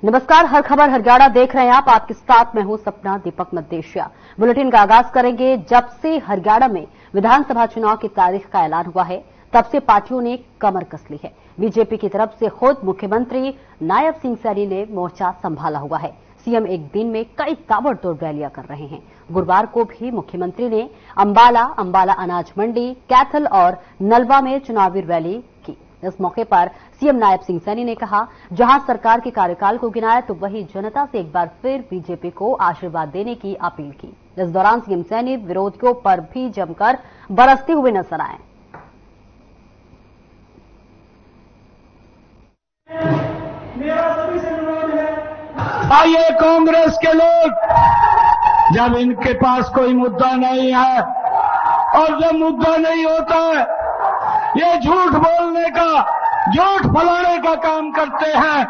नमस्कार, हर खबर हरियाणा देख रहे हैं आप। आपके साथ मैं हूं सपना दीपक मद्देशिया। बुलेटिन का आगाज करेंगे। जब से हरियाणा में विधानसभा चुनाव की तारीख का ऐलान हुआ है, तब से पार्टियों ने कमर कस ली है। बीजेपी की तरफ से खुद मुख्यमंत्री नायब सिंह सैनी ने मोर्चा संभाला हुआ है। सीएम एक दिन में कई ताबड़तोड़ रैलियां कर रहे हैं। गुरुवार को भी मुख्यमंत्री ने अंबाला अनाज मंडी, कैथल और नलवा में चुनावी रैली की। इस मौके पर सीएम नायब सिंह सैनी ने कहा, जहां सरकार के कार्यकाल को गिनाया तो वहीं जनता से एक बार फिर बीजेपी को आशीर्वाद देने की अपील की। इस दौरान सीएम सैनी विरोधियों पर भी जमकर बरसते हुए नजर आए। मेरा सभी से अनुरोध है, आइए कांग्रेस के लोग, जब इनके पास कोई मुद्दा नहीं है और जब मुद्दा नहीं होता है, ये झूठ बोलने का, झूठ फैलाने का काम करते हैं।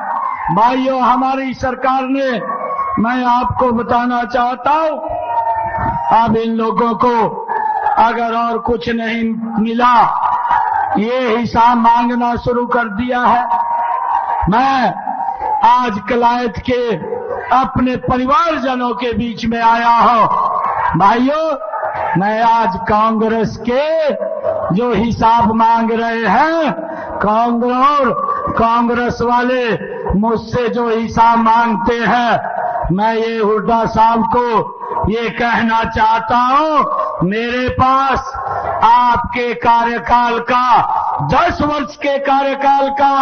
भाइयों, हमारी सरकार ने, मैं आपको बताना चाहता हूं, अब इन लोगों को अगर और कुछ नहीं मिला, ये हिसाब मांगना शुरू कर दिया है। मैं आज कलायत के अपने परिवारजनों के बीच में आया हूं। भाइयों, मैं आज कांग्रेस के जो हिसाब मांग रहे हैं, कांग्रेस वाले मुझसे जो हिसाब मांगते हैं, मैं ये हुड्डा साहब को ये कहना चाहता हूं, मेरे पास आपके कार्यकाल का, 10 वर्ष के कार्यकाल का,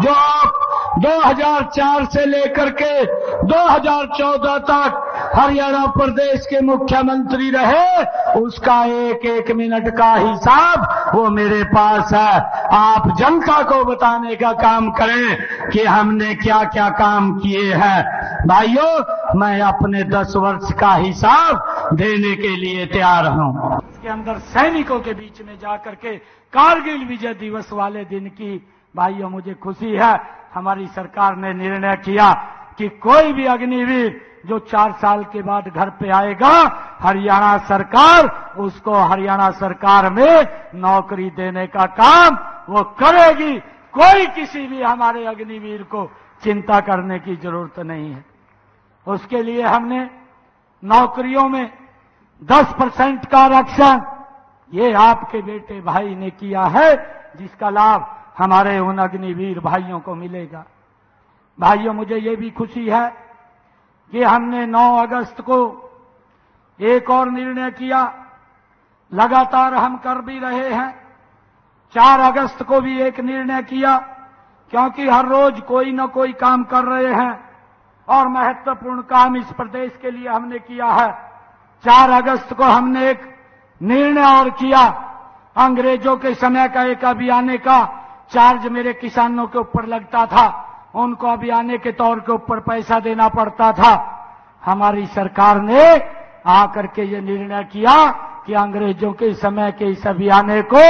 जो आप 2004 से लेकर के 2014 तक हरियाणा प्रदेश के मुख्यमंत्री रहे, उसका एक एक मिनट का हिसाब वो मेरे पास है। आप जनता को बताने का काम करें कि हमने क्या क्या काम किए हैं। भाइयों, मैं अपने 10 वर्ष का हिसाब देने के लिए तैयार हूं। इसके अंदर सैनिकों के बीच में जाकर के कारगिल विजय दिवस वाले दिन की, भाइयों, मुझे खुशी है, हमारी सरकार ने निर्णय किया कि कोई भी अग्निवीर जो 4 साल के बाद घर पे आएगा, हरियाणा सरकार उसको हरियाणा सरकार में नौकरी देने का काम वो करेगी। कोई किसी भी हमारे अग्निवीर को चिंता करने की जरूरत नहीं है। उसके लिए हमने नौकरियों में 10% का आरक्षण ये आपके बेटे भाई ने किया है, जिसका लाभ हमारे उन अग्निवीर भाइयों को मिलेगा। भाइयों, मुझे ये भी खुशी है कि हमने 9 अगस्त को एक और निर्णय किया, लगातार हम कर भी रहे हैं। 4 अगस्त को भी एक निर्णय किया, क्योंकि हर रोज कोई न कोई काम कर रहे हैं और महत्वपूर्ण काम इस प्रदेश के लिए हमने किया है। 4 अगस्त को हमने एक निर्णय और किया, अंग्रेजों के समय का एक अभियान का चार्ज मेरे किसानों के ऊपर लगता था, उनको अभियान के तौर के ऊपर पैसा देना पड़ता था। हमारी सरकार ने आकर के ये निर्णय किया कि अंग्रेजों के समय के इस अभियान को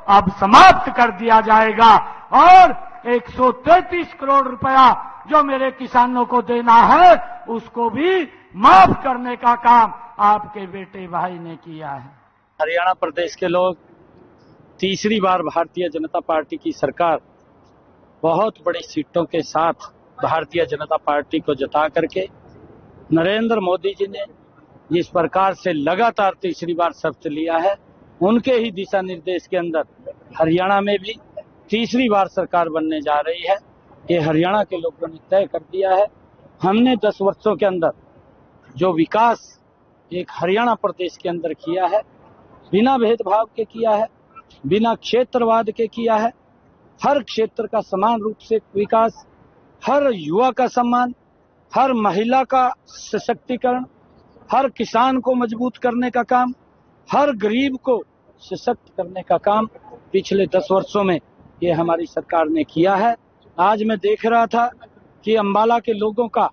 अब समाप्त कर दिया जाएगा और 133 करोड़ रुपया जो मेरे किसानों को देना है, उसको भी माफ करने का काम आपके बेटे भाई ने किया है। हरियाणा प्रदेश के लोग, तीसरी बार भारतीय जनता पार्टी की सरकार बहुत बड़ी सीटों के साथ भारतीय जनता पार्टी को जिता करके, नरेंद्र मोदी जी ने जिस प्रकार से लगातार तीसरी बार शपथ लिया है, उनके ही दिशा निर्देश के अंदर हरियाणा में भी तीसरी बार सरकार बनने जा रही है। ये हरियाणा के लोगों ने तय कर दिया है। हमने 10 वर्षों के अंदर जो विकास एक हरियाणा प्रदेश के अंदर किया है, बिना भेदभाव के किया है, बिना क्षेत्रवाद के किया है। हर क्षेत्र का समान रूप से विकास, हर युवा का सम्मान, हर महिला का सशक्तिकरण, हर किसान को मजबूत करने का काम, हर गरीब को सशक्त करने का काम पिछले 10 वर्षों में ये हमारी सरकार ने किया है। आज मैं देख रहा था कि अंबाला के लोगों का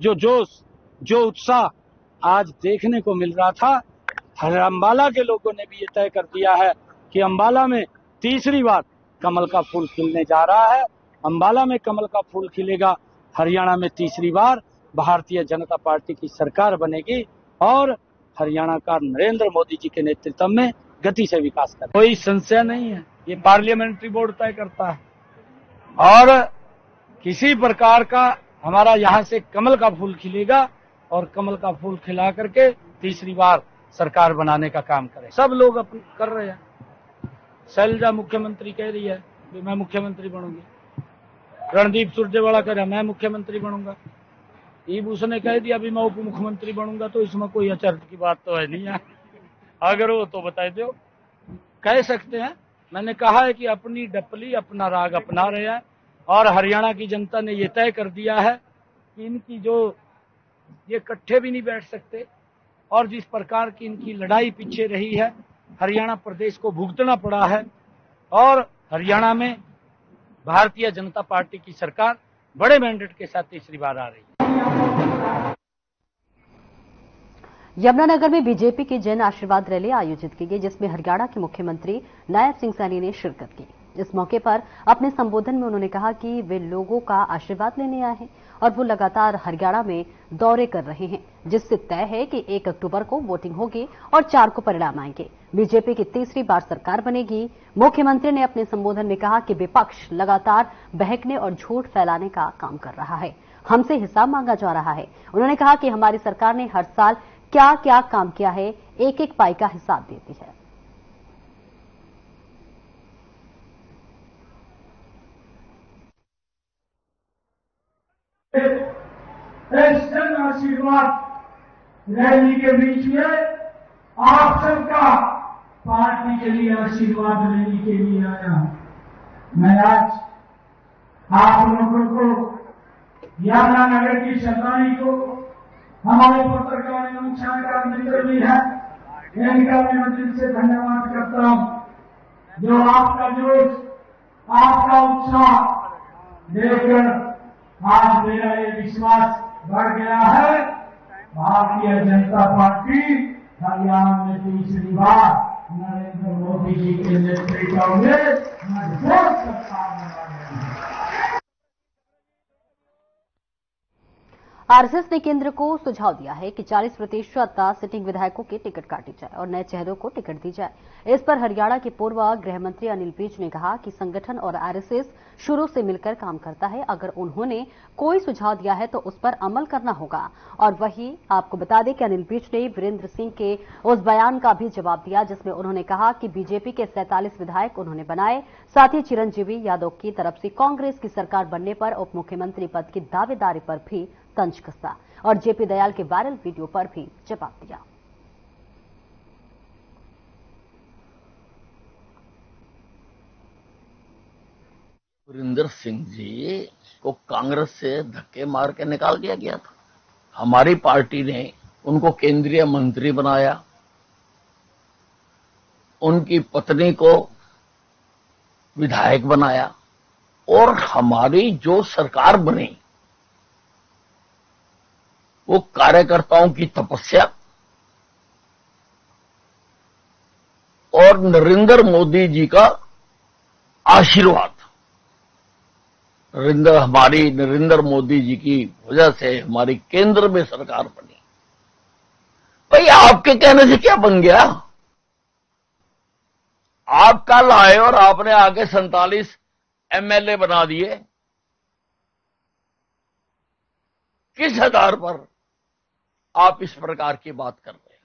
जो जोश, जो उत्साह आज देखने को मिल रहा था। अंबाला के लोगों ने भी ये तय कर दिया है कि अंबाला में तीसरी बार कमल का फूल खिलने जा रहा है। अंबाला में कमल का फूल खिलेगा, हरियाणा में तीसरी बार भारतीय जनता पार्टी की सरकार बनेगी और हरियाणा का नरेंद्र मोदी जी के नेतृत्व में गति से विकास कर। कोई संशय नहीं है, ये पार्लियामेंट्री बोर्ड तय करता है और किसी प्रकार का हमारा यहाँ से कमल का फूल खिलेगा और कमल का फूल खिला करके तीसरी बार सरकार बनाने का काम करें। सब लोग अपन कर रहे हैं। शैलजा मुख्यमंत्री कह रही है कि मैं मुख्यमंत्री बनूंगी, रणदीप सुरजेवाला कह रहा मैं मुख्यमंत्री बनूंगा, उसने कह दिया भी मैं उप मुख्यमंत्री बनूंगा, तो इसमें कोई अचरज की बात तो है नहीं है। अगर हो तो बता दो, कह सकते हैं। मैंने कहा है कि अपनी डपली अपना राग अपना रहे हैं और हरियाणा की जनता ने ये तय कर दिया है कि इनकी जो ये इकट्ठे भी नहीं बैठ सकते और जिस प्रकार की इनकी लड़ाई पीछे रही है, हरियाणा प्रदेश को भुगतना पड़ा है और हरियाणा में भारतीय जनता पार्टी की सरकार बड़े मैंडेट के साथ तीसरी बार आ रही है। यमुनानगर में बीजेपी की जन आशीर्वाद रैली आयोजित की गई, जिसमें हरियाणा के मुख्यमंत्री नायब सिंह सैनी ने शिरकत की। इस मौके पर अपने संबोधन में उन्होंने कहा कि वे लोगों का आशीर्वाद लेने आए हैं और वो लगातार हरियाणा में दौरे कर रहे हैं, जिससे तय है कि 1 अक्टूबर को वोटिंग होगी और 4 को परिणाम आएंगे। बीजेपी की तीसरी बार सरकार बनेगी। मुख्यमंत्री ने अपने संबोधन में कहा कि विपक्ष लगातार बहकने और झूठ फैलाने का काम कर रहा है, हमसे हिसाब मांगा जा रहा है। उन्होंने कहा कि हमारी सरकार ने हर साल क्या क्या काम किया है, एक एक पाई का हिसाब देती है। इस जन आशीर्वाद रैली के बीच में आप सबका पार्टी के लिए आशीर्वाद लेने के लिए आया हूं। मैं आज आप लोगों को यमुनानगर की सरदारी को हमारे पत्रकार एवं छात्रकार मित्र भी है, इनका मैं दिल से धन्यवाद करता हूं। जो आपका जोश, आपका उत्साह देखकर आज मेरा ये विश्वास बढ़ गया है, भारतीय जनता पार्टी हरियाणा में तीसरी बार नरेंद्र मोदी जी के नेतृत्व में मजबूत सरकार बनाने है। आरएसएस ने केंद्र को सुझाव दिया है कि 40% सिटिंग विधायकों की टिकट काटी जाए और नए चेहरों को टिकट दी जाए। इस पर हरियाणा के पूर्व गृह मंत्री अनिल विज ने कहा कि संगठन और आरएसएस शुरू से मिलकर काम करता है, अगर उन्होंने कोई सुझाव दिया है तो उस पर अमल करना होगा। और वहीं आपको बता दें कि अनिल विज ने वीरेंद्र सिंह के उस बयान का भी जवाब दिया जिसमें उन्होंने कहा कि बीजेपी के 47 विधायक उन्होंने बनाए, साथ ही चिरंजीवी यादव की तरफ से कांग्रेस की सरकार बनने पर उप मुख्यमंत्री पद की दावेदारी पर भी तंज कसा और जेपी दयाल के वायरल वीडियो पर भी जवाब दिया। वीरेंद्र सिंह जी को कांग्रेस से धक्के मार के निकाल दिया गया था। हमारी पार्टी ने उनको केंद्रीय मंत्री बनाया, उनकी पत्नी को विधायक बनाया और हमारी जो सरकार बनी वो कार्यकर्ताओं की तपस्या और नरेंद्र मोदी जी का आशीर्वाद, नरेंद्र मोदी जी की वजह से हमारी केंद्र में सरकार बनी। भाई आपके कहने से क्या बन गया? आप कल आए और आपने आके 47 एमएलए बना दिए। किस आधार पर आप इस प्रकार की बात कर रहे हैं?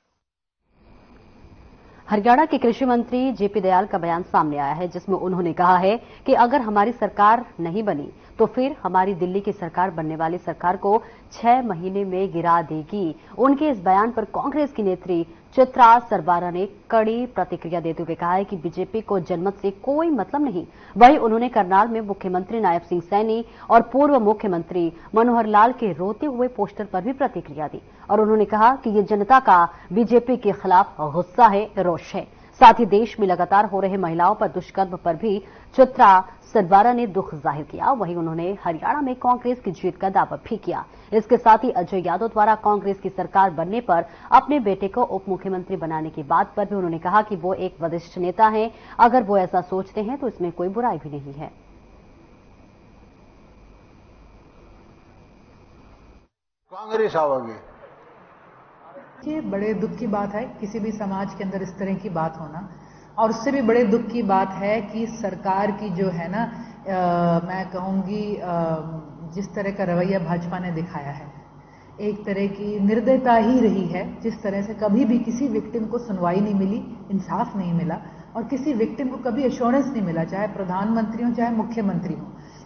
हरियाणा के कृषि मंत्री जेपी दयाल का बयान सामने आया है जिसमें उन्होंने कहा है कि अगर हमारी सरकार नहीं बनी तो फिर हमारी दिल्ली की सरकार बनने वाली सरकार को 6 महीने में गिरा देगी। उनके इस बयान पर कांग्रेस की नेत्री चित्रा सरबारा ने कड़ी प्रतिक्रिया देते हुए कहा है कि बीजेपी को जनमत से कोई मतलब नहीं। वहीं उन्होंने करनाल में मुख्यमंत्री नायब सिंह सैनी और पूर्व मुख्यमंत्री मनोहर लाल के रोते हुए पोस्टर पर भी प्रतिक्रिया दी और उन्होंने कहा कि ये जनता का बीजेपी के खिलाफ गुस्सा है, रोष है। साथ ही देश में लगातार हो रहे महिलाओं पर दुष्कर्म पर भी चित्रा सरबारा ने दुख जाहिर किया। वहीं उन्होंने हरियाणा में कांग्रेस की जीत का दावा भी किया। इसके साथ ही अजय यादव द्वारा कांग्रेस की सरकार बनने पर अपने बेटे को उप मुख्यमंत्री बनाने की बात पर भी उन्होंने कहा कि वो एक वरिष्ठ नेता हैं, अगर वो ऐसा सोचते हैं तो इसमें कोई बुराई भी नहीं है। कांग्रेस आओगे, ये बड़े दुख की बात है किसी भी समाज के अंदर इस तरह की बात होना, और उससे भी बड़े दुख की बात है कि सरकार की जो है ना मैं कहूंगी जिस तरह का रवैया भाजपा ने दिखाया है, एक तरह की निर्दयता ही रही है। जिस तरह से कभी भी किसी विक्टिम को सुनवाई नहीं मिली, इंसाफ नहीं मिला, और किसी विक्टिम को कभी एश्योरेंस नहीं मिला, चाहे प्रधानमंत्री हो चाहे मुख्यमंत्री हो,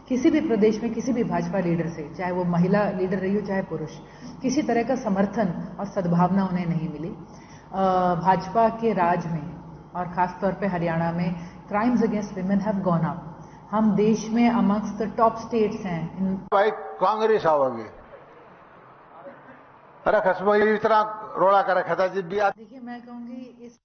किसी भी प्रदेश में किसी भी भाजपा लीडर से, चाहे वो महिला लीडर रही हो चाहे पुरुष, किसी तरह का समर्थन और सद्भावना उन्हें नहीं मिली। भाजपा के राज में और खासतौर पे हरियाणा में crimes against women have gone up. हम देश में अमंग्स द टॉप स्टेट्स हैं। भाई कांग्रेस आओगे, अरे खसबा इस तरह रोड़ा कर रखा था जब भी। देखिए, मैं कहूंगी इस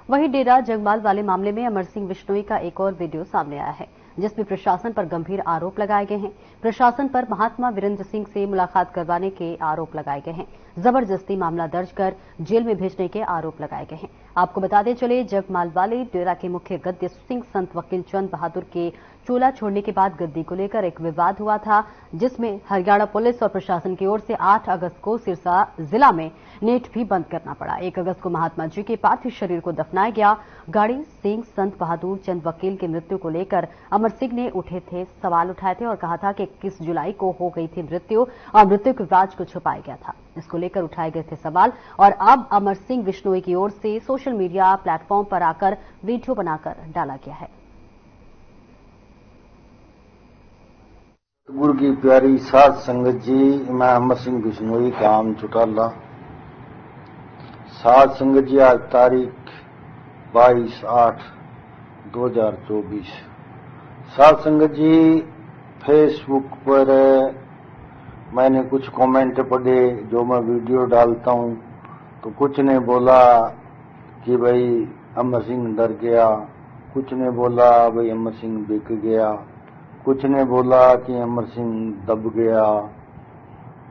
वहीं डेरा जगमाल वाले मामले में अमर सिंह बिश्नोई का एक और वीडियो सामने आया है, जिसमें प्रशासन पर गंभीर आरोप लगाए गए हैं। प्रशासन पर महात्मा वीरेंद्र सिंह से मुलाकात करवाने के आरोप लगाए गए हैं। जबरदस्ती मामला दर्ज कर जेल में भेजने के आरोप लगाए गए हैं। आपको बताते चले, जगमाल वाले डेरा के मुख्य गद्दी सिंह संत वकील चंद बहादुर के चोला छोड़ने के बाद गद्दी को लेकर एक विवाद हुआ था, जिसमें हरियाणा पुलिस और प्रशासन की ओर से 8 अगस्त को सिरसा जिला में नेट भी बंद करना पड़ा। 1 अगस्त को महात्मा जी के पार्थिव शरीर को दफनाया गया। गाड़ी सिंह संत बहादुर चंद वकील की मृत्यु को लेकर अमर सिंह ने सवाल उठाए थे और कहा था कि 21 जुलाई को हो गई थी मृत्यु और मृत्यु के राज को छुपाया गया था। इसको लेकर उठाए गए थे सवाल और अब अमर सिंह बिश्नोई की ओर से सोशल मीडिया प्लेटफॉर्म पर आकर वीडियो बनाकर डाला गया है। गुरु की प्यारी साध संगत जी, मैं अमर सिंह बिश्नोई काम चुटाला। साध संगत जी, आज तारीख 22/8/2024। साध संगत जी, फेसबुक पर मैंने कुछ कमेंट पढ़े जो मैं वीडियो डालता हूं, तो कुछ ने बोला कि भाई अमर सिंह डर गया, कुछ ने बोला भाई अमर सिंह बिक गया, कुछ ने बोला कि अमर सिंह दब गया।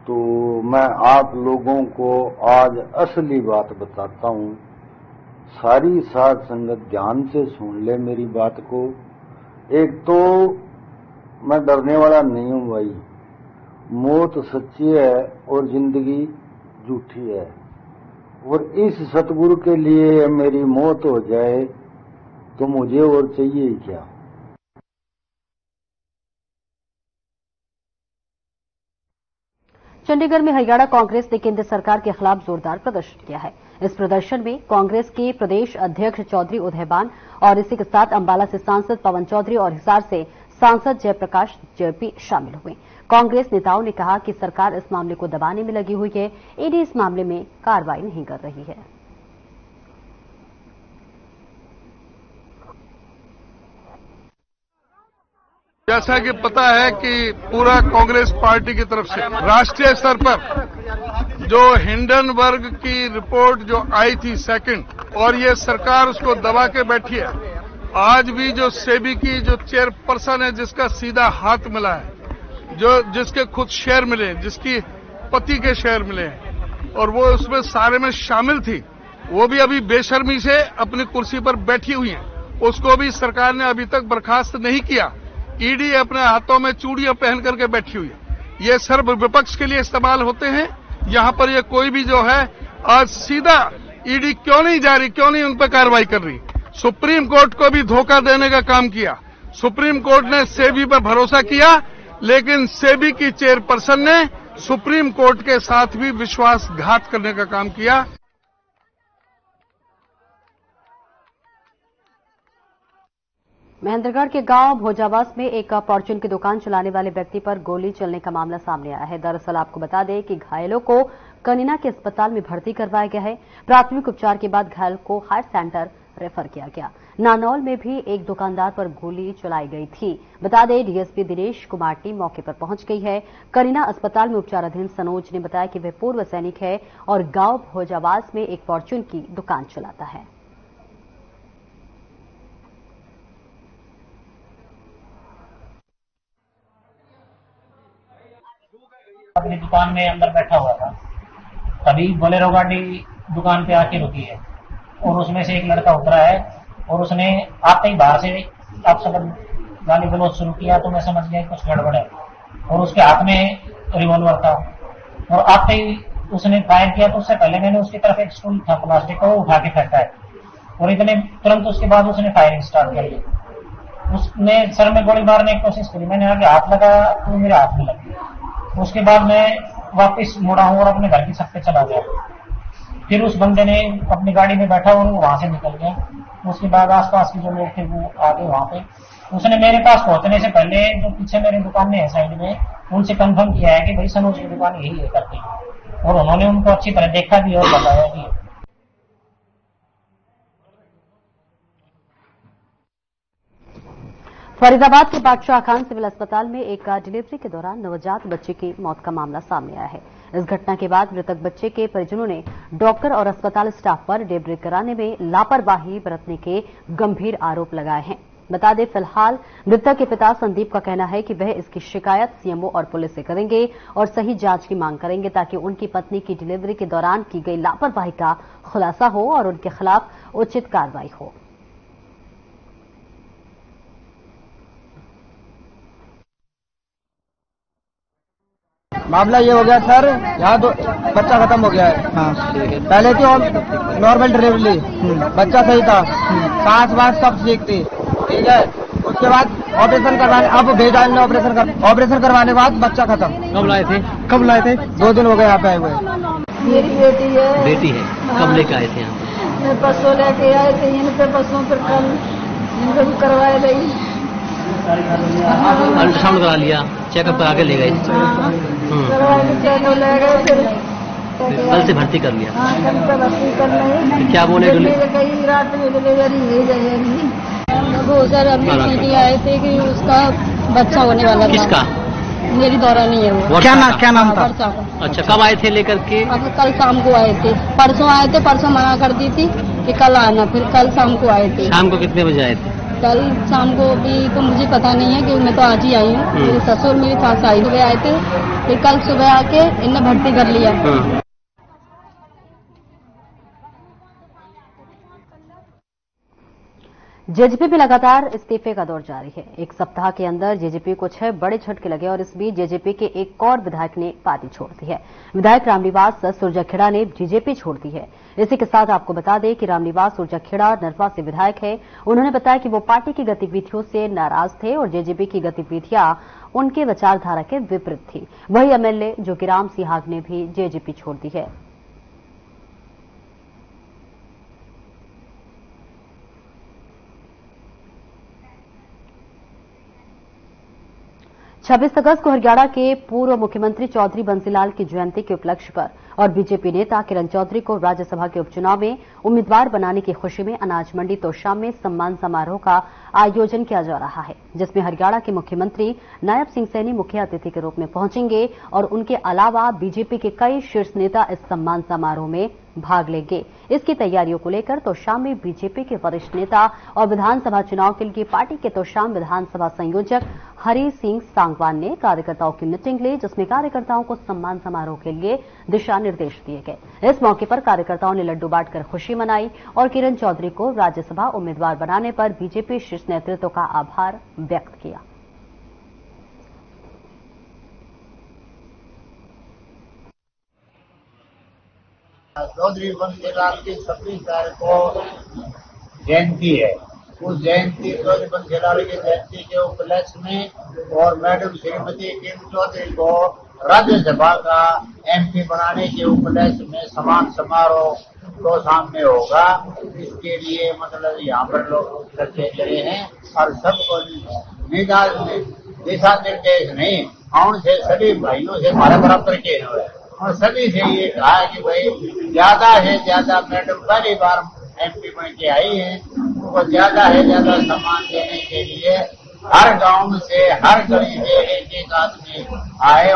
तो मैं आप लोगों को आज असली बात बताता हूं। सारी साध संगत ध्यान से सुन ले मेरी बात को। एक तो मैं डरने वाला नहीं हूं भाई, मौत सच्ची है और जिंदगी झूठी है, और इस सतगुरु के लिए मेरी मौत हो जाए तो मुझे और चाहिए ही क्या। चंडीगढ़ में हरियाणा कांग्रेस ने केंद्र सरकार के खिलाफ जोरदार प्रदर्शन किया है। इस प्रदर्शन में कांग्रेस के प्रदेश अध्यक्ष चौधरी उदयबान और इसी के साथ अंबाला से सांसद पवन चौधरी और हिसार से सांसद जयप्रकाश जेपी शामिल हुए। कांग्रेस नेताओं ने कहा कि सरकार इस मामले को दबाने में लगी हुई है, ईडी इस मामले में कार्रवाई नहीं कर रही है। जैसा कि पता है कि पूरा कांग्रेस पार्टी की तरफ से राष्ट्रीय स्तर पर जो हिंडनबर्ग की रिपोर्ट जो आई थी सेकंड, और ये सरकार उसको दबा के बैठी है। आज भी जो सेबी की जो चेयरपर्सन है, जिसका सीधा हाथ मिला है, जिसके खुद शेयर मिले, जिसकी पति के शेयर मिले, और वो उसमें सारे में शामिल थी, वो भी अभी बेशर्मी से अपनी कुर्सी पर बैठी हुई है। उसको भी सरकार ने अभी तक बर्खास्त नहीं किया। ईडी अपने हाथों में चूड़ियां पहन करके बैठी हुई है। ये सर्व विपक्ष के लिए इस्तेमाल होते हैं। यहां पर ये कोई भी जो है आज सीधा ईडी क्यों नहीं जा रही, क्यों नहीं उन पर कार्रवाई कर रही। सुप्रीम कोर्ट को भी धोखा देने का काम किया। सुप्रीम कोर्ट ने सेबी पर भरोसा किया, लेकिन सेबी की चेयरपर्सन ने सुप्रीम कोर्ट के साथ भी विश्वासघात करने का काम किया। महेंद्रगढ़ के गांव भोजावास में एक फॉर्च्यून की दुकान चलाने वाले व्यक्ति पर गोली चलने का मामला सामने आया है। दरअसल आपको बता दें कि घायलों को कनीना के अस्पताल में भर्ती करवाया गया है। प्राथमिक उपचार के बाद घायल को हायर सेंटर रेफर किया गया। नानौल में भी एक दुकानदार पर गोली चलाई गई थी। बता दें, डीएसपी दिनेश कुमार टीम मौके पर पहुंच गई है। कनीना अस्पताल में उपचाराधीन सनोज ने बताया कि वह पूर्व सैनिक है और गांव भोजावास में एक फॉर्च्यून की दुकान चलाता है। अपनी दुकान में अंदर बैठा हुआ था, तभी बोलेरो गाड़ी दुकान पे आके रुकी है और उसमें से एक लड़का उतरा है और उसने आते ही बाहर से आप सब गाली गलौज शुरू किया। तो मैं समझ गया कुछ गड़बड़ है, और उसके हाथ में रिवॉल्वर था और आते ही उसने फायर किया। तो उससे पहले मैंने उसकी तरफ एक स्टूल था प्लास्टिक का, वो उठा के फेंका है और इतने तुरंत उसके बाद उसने फायरिंग स्टार्ट कर दी। उसने सर में गोली मारने की कोशिश करी, मैंने आगे हाथ लगाया तो मेरे हाथ में लगी। उसके बाद मैं वापस मुड़ा हूँ और अपने घर की छत पे चला गया। फिर उस बंदे ने अपनी गाड़ी में बैठा और वहां से निकल गया। उसके बाद आसपास के जो लोग थे वो आ गए वहां पे। उसने मेरे पास पहुंचने से पहले जो पीछे मेरी दुकान है साइड में, उनसे कंफर्म किया है कि भाई सनोज की दुकान यही है करके, और उन्होंने उनको अच्छी तरह देखा भी और बताया भी। फरीदाबाद के बादशाह खान सिविल अस्पताल में एक डिलीवरी के दौरान नवजात बच्चे की मौत का मामला सामने आया है। इस घटना के बाद मृतक बच्चे के परिजनों ने डॉक्टर और अस्पताल स्टाफ पर डिलीवरी कराने में लापरवाही बरतने के गंभीर आरोप लगाए हैं। बता दें, फिलहाल मृतक के पिता संदीप का कहना है कि वह इसकी शिकायत सीएमओ और पुलिस से करेंगे और सही जांच की मांग करेंगे ताकि उनकी पत्नी की डिलीवरी के दौरान की गई लापरवाही का खुलासा हो और उनके खिलाफ उचित कार्रवाई हो। मामला ये हो गया सर, यहाँ बच्चा खत्म हो गया है। हाँ, पहले थी नॉर्मल डिलीवरी, बच्चा सही था, सांस वास सब ठीक थी, ठीक है। उसके बाद ऑपरेशन करवाने, अब भेजा हमने ऑपरेशन करवाने के बाद बच्चा खत्म। कब लाए थे? 2 दिन हो गए यहाँ पे आए हुए। मेरी बेटी है। बेटी है, कब लेके आए थे यहाँ पे? मैं परसों लेके आए थे, इनके परसों फिर कल इनको भी करवाए गई। अल्ट्रासाउंड करा लिया, चेकअप करा के ले गए? चेकअप ले गए, फिर कल से भर्ती कर लिया। हाँ, कल से भर्ती कर रहे। क्या बोले? कई रात में डिलीवरी हो जाएगी। वो सर अभी सीटी आए थे कि उसका बच्चा होने वाला था। किसका? मेरी दौरा नहीं है वो। क्या नाम था? अच्छा, कब आए थे लेकर के? कल शाम को आए थे, परसों आए थे, परसों मना कर दी थी कि कल आना, फिर कल शाम को आए थे। शाम को कितने बजे आए थे? कल शाम को भी तो मुझे पता नहीं है, क्योंकि मैं तो आज ही आई हूँ। मेरे ससुर मेरी सास आई सुबह आए थे, फिर कल सुबह आके इन्हें भर्ती कर लिया। जेजेपी में लगातार इस्तीफे का दौर जारी है। एक सप्ताह के अंदर जेजेपी को 6 बड़े झटके लगे और इस बीच जेजेपी के एक और विधायक ने पार्टी छोड़ दी है। विधायक रामनिवास सुरजखेड़ा ने जेजेपी छोड़ दी है। इसी के साथ आपको बता दें कि रामनिवास सुरजखेड़ा नरवा से विधायक है। उन्होंने बताया कि वो पार्टी की गतिविधियों से नाराज थे और जेजेपी की गतिविधियां उनके विचारधारा के विपरीत थी। वही एमएलए जोकीराम सिहाग ने भी जेजेपी छोड़ दी है। छब्बीस अगस्त को हरियाणा के पूर्व मुख्यमंत्री चौधरी बंसीलाल की जयंती के उपलक्ष्य पर और बीजेपी नेता किरण चौधरी को राज्यसभा के उपचुनाव में उम्मीदवार बनाने की खुशी में अनाज मंडी तोशाम में सम्मान समारोह का आयोजन किया जा रहा है, जिसमें हरियाणा के मुख्यमंत्री नायब सिंह सैनी मुख्य अतिथि के रूप में पहुंचेंगे और उनके अलावा बीजेपी के कई शीर्ष नेता इस सम्मान समारोह में भाग लेंगे। इसकी तैयारियों को लेकर तोशाम में बीजेपी के वरिष्ठ नेता और विधानसभा चुनाव के लिए पार्टी के तोशाम विधानसभा संयोजक हरि सिंह सांगवान ने कार्यकर्ताओं की मीटिंग ली, जिसमें कार्यकर्ताओं को सम्मान समारोह के लिए दिशा निर्देश दिए गए। इस मौके पर कार्यकर्ताओं ने लड्डू बांटकर खुशी मनाई और किरण चौधरी को राज्यसभा उम्मीदवार बनाने पर बीजेपी शीर्ष नेतृत्व का आभार व्यक्त किया। चौधरी बंसीलाल की 26 तारीख को जयंती है। उस जयंती चौधरी बंसीलाल की जयंती के उपलक्ष्य में और मैडम श्रीमती किरण चौधरी को राज्यसभा का एमपी बनाने के उपलक्ष्य में सम्मान समारोह तो सामने होगा। इसके लिए मतलब यहाँ पर लोग चर्चा करे हैं और सबको दिशा निर्देश नहीं, उनसे सभी भाइयों से हमारा बराबर के हुए और सभी से ये कहा कि भाई ज्यादा से ज्यादा मैडम पहली बार एमपी बन के आई है, उनको ज्यादा से ज्यादा सम्मान देने के लिए हर गांव से हर गली से एक आदमी आए।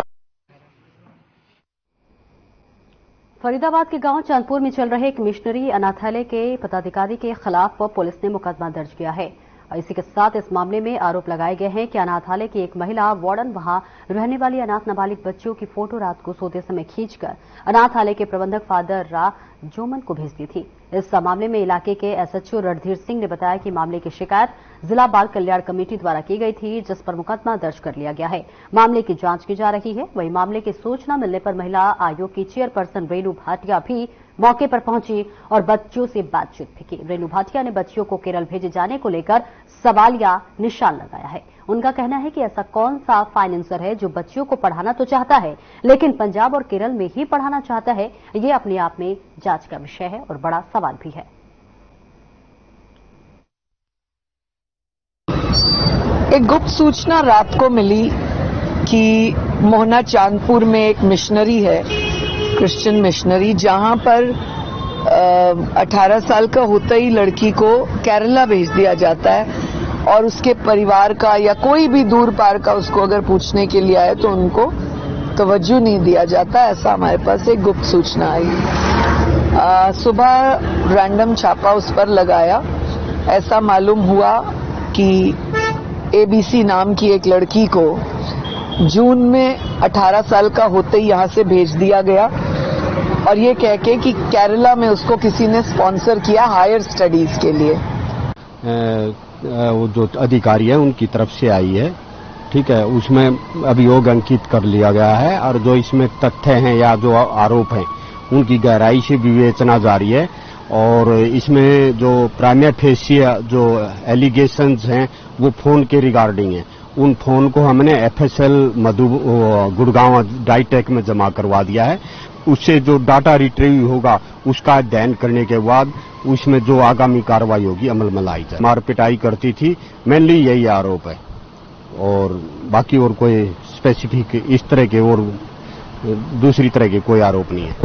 फरीदाबाद के गांव चांदपुर में चल रहे एक मिशनरी अनाथालय के पदाधिकारी के खिलाफ पुलिस ने मुकदमा दर्ज किया है। इसी के साथ इस मामले में आरोप लगाए गए हैं कि अनाथालय की एक महिला वार्डन वहां रहने वाली अनाथ नाबालिग बच्चियों की फोटो रात को सोते समय खींचकर अनाथालय के प्रबंधक फादर रा जोमन को भेजती थी। इस मामले में इलाके के एसएचओ रणधीर सिंह ने बताया कि मामले की शिकायत जिला बाल कल्याण कमेटी द्वारा की गई थी, जिस पर मुकदमा दर्ज कर लिया गया है। मामले की जांच की जा रही है। वहीं मामले की सूचना मिलने पर महिला आयोग की चेयरपर्सन रेणु भाटिया भी मौके पर पहुंची और बच्चों से बातचीत भी की। रेणु भाटिया ने बच्चियों को केरल भेजे जाने को लेकर सवालिया निशान लगाया है। उनका कहना है कि ऐसा कौन सा फाइनेंसर है जो बच्चियों को पढ़ाना तो चाहता है लेकिन पंजाब और केरल में ही पढ़ाना चाहता है। ये अपने आप में जांच का विषय है और बड़ा सवाल भी है। एक गुप्त सूचना रात को मिली कि मोहना चांदपुर में एक मिशनरी है, क्रिश्चियन मिशनरी, जहां पर 18 साल का होते ही लड़की को केरला भेज दिया जाता है और उसके परिवार का या कोई भी दूर पार का उसको अगर पूछने के लिए आए तो उनको तवज्जो नहीं दिया जाता। ऐसा हमारे पास एक गुप्त सूचना आई। सुबह रैंडम छापा उस पर लगाया। ऐसा मालूम हुआ कि एबीसी नाम की एक लड़की को जून में 18 साल का होते ही यहां से भेज दिया गया और ये कह के कि केरला में उसको किसी ने स्पॉन्सर किया हायर स्टडीज के लिए। वो जो अधिकारी है उनकी तरफ से आई है, ठीक है, उसमें अभियोग अंकित कर लिया गया है और जो इसमें तथ्य हैं या जो आरोप हैं उनकी गहराई से विवेचना जारी है और इसमें जो प्राइमरी फेसिया जो एलिगेशंस हैं वो फोन के रिगार्डिंग है। उन फोन को हमने एफएसएल गुड़गांव डाइटेक में जमा करवा दिया है। उससे जो डाटा रिट्रीव होगा उसका अध्ययन करने के बाद उसमें जो आगामी कार्रवाई होगी अमल में लाई जाए। मार पिटाई करती थी, मेनली यही आरोप है और बाकी और कोई स्पेसिफिक इस तरह के और दूसरी तरह के कोई आरोप नहीं है।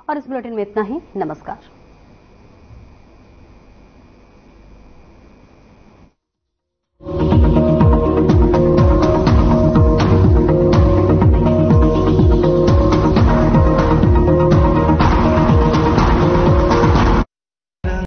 और इस बुलेटिन में इतना ही। नमस्कार।